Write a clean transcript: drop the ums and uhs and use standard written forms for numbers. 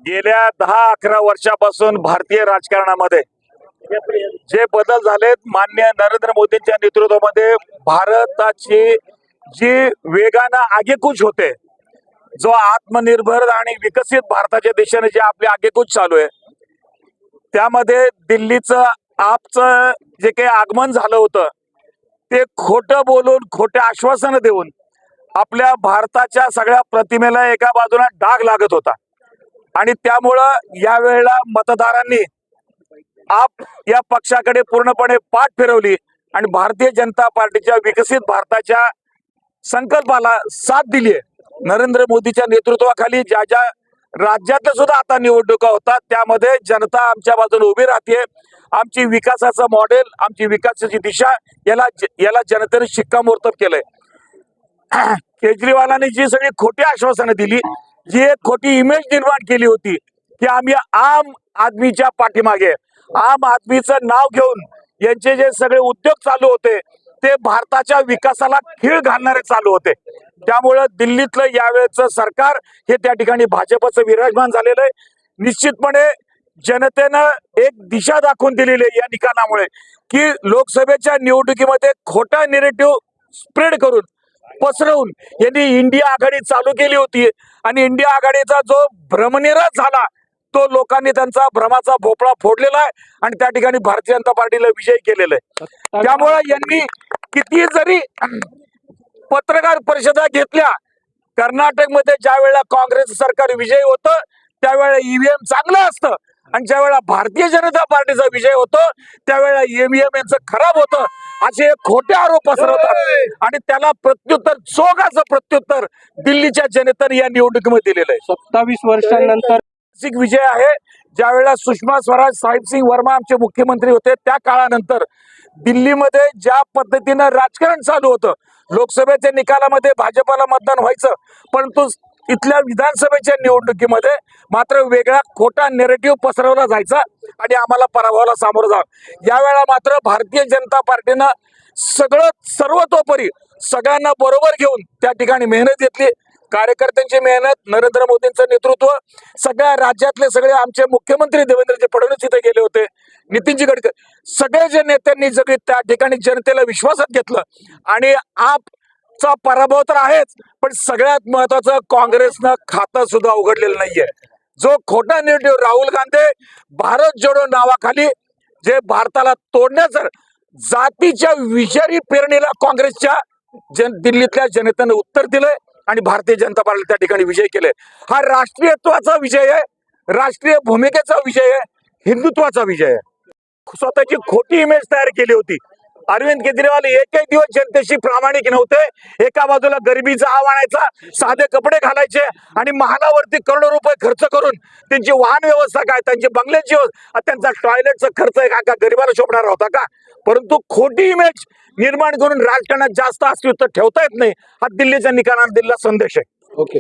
गेल्या 10-11 वर्षापासून भारतीय राजकारणामध्ये जे बदल झालेत, माननीय नरेंद्र मोदींच्या नेतृत्वामध्ये भारताची जी वेगानं आगेकूच होते, जो आत्मनिर्भर आणि विकसित भारताच्या दिशेने जे आपली आगेकूच चालू आहे, त्यामध्ये दिल्लीचं आपचं जे काही आगमन झालं होतं ते खोटं बोलून, खोटे आश्वासनं देऊन आपल्या भारताच्या सगळ्या प्रतिमेला एका बाजूला डाग लागत होता. आणि त्यामुळं यावेळेला मतदारांनी आप या पक्षाकडे पूर्णपणे पाठ फिरवली आणि भारतीय जनता पार्टीच्या विकसित भारताच्या संकल्पाला साथ दिली आहे. नरेंद्र मोदीच्या नेतृत्वाखाली ज्या ज्या राज्यातल्या सुद्धा आता निवडणुका होतात त्यामध्ये जनता आमच्या बाजूने उभी राहते. आमची विकासाचं मॉडेल, आमची विकासाची दिशा याला जनतेने शिक्कामोर्तब केलंय. केजरीवालांनी जी सगळी खोटी आश्वासनं दिली, जी एक खोटी इमेज निर्माण केली होती की आम्ही आम आदमीच्या पाठीमागे, आम आदमीचं नाव घेऊन यांचे जे सगळे उद्योग चालू होते ते भारताच्या विकासाला खीळ घालणारे चालू होते. त्यामुळं दिल्लीतलं यावेळेचं सरकार हे त्या ठिकाणी भाजपचं विराजमान झालेलं आहे. निश्चितपणे जनतेनं एक दिशा दाखवून दिलेली आहे या निकालामुळे की लोकसभेच्या निवडणुकीमध्ये खोटा नेरेटिव्ह स्प्रेड करून, पसरवून यांनी इंडिया आघाडी चालू केली होती आणि इंडिया आघाडीचा जो भ्रमनिरास झाला तो लोकांनी त्यांचा भ्रमाचा भोपळा फोडलेला आहे आणि त्या ठिकाणी भारतीय जनता पार्टीला विजयी केलेला आहे. त्यामुळे यांनी किती जरी पत्रकार परिषदा घेतल्या, कर्नाटकमध्ये ज्या वेळेला काँग्रेस सरकार विजयी होतं त्यावेळेला ईव्हीएम चांगलं असतं आणि ज्या वेळेला भारतीय जनता पार्टीचा विजय होतो त्यावेळेला ईव्हीएम यांचं खराब होतं, असे खोटे आरोप पसरवतात आणि त्याला प्रत्युत्तर, चोखाचं प्रत्युत्तर दिल्लीच्या जनतेने या निवडणुकीमध्ये दिलेलं आहे. 27 वर्षांनंतर विजय आहे. ज्या वेळेला सुषमा स्वराज, साहिब सिंग वर्मा आमचे मुख्यमंत्री होते त्या काळानंतर दिल्लीमध्ये ज्या पद्धतीनं राजकारण चालू होतं, लोकसभेच्या निकालामध्ये भाजपला मतदान व्हायचं, परंतु इथल्या विधानसभेच्या निवडणुकीमध्ये मात्र वेगळा खोटा नेरेटिव्ह पसरवला जायचा आणि आम्हाला पराभवाला सामोरं जावं. यावेळेला मात्र भारतीय जनता पार्टीनं सगळं सर्वतोपरी सगळ्यांना बरोबर घेऊन त्या ठिकाणी मेहनत घेतली. कार्यकर्त्यांची मेहनत, नरेंद्र मोदींचं नेतृत्व, सगळ्या राज्यातले सगळे आमचे मुख्यमंत्री देवेंद्रजी फडणवीस इथे गेले होते, नितीनजी गडकरी, सगळे जे नेत्यांनी सगळे त्या ठिकाणी जनतेला विश्वासात घेतलं आणि आपचा पराभव तर आहेच, पण सगळ्यात महत्वाचं काँग्रेसनं खातं सुद्धा उघडलेलं नाहीये. जो खोटा नेरेटिव्ह राहुल गांधी भारत जोडो नावाखाली जे भारताला तोडण्याचं जातीच्या विषारी पेरणीला काँग्रेसच्या दिल्लीतल्या जनतेनं उत्तर दिलंय आणि भारतीय जनता पार्टी त्या ठिकाणी विजय केले. हा राष्ट्रीयत्वाचा विजय आहे, राष्ट्रीय भूमिकेचा विजय आहे, हिंदुत्वाचा विजय आहे. स्वतःची खोटी इमेज तयार केली होती. अरविंद केजरीवाल एकही दिवस जनतेशी प्रामाणिक नव्हते. एका बाजूला गरिबीचा आव आणायचा, साधे कपडे घालायचे आणि महालावरती करोडो रुपये खर्च करून त्यांची वाहन व्यवस्था काय, त्यांची बंगल्याची व्यवस्था, त्यांचा टॉयलेटचा खर्च का गरिबाला शोभणारा होता का? परंतु खोटी इमेज निर्माण करून राजकारणात जास्त अस्तित्व ठेवता येत नाही, हा दिल्लीच्या निकालाने दिलेला संदेश आहे. ओके.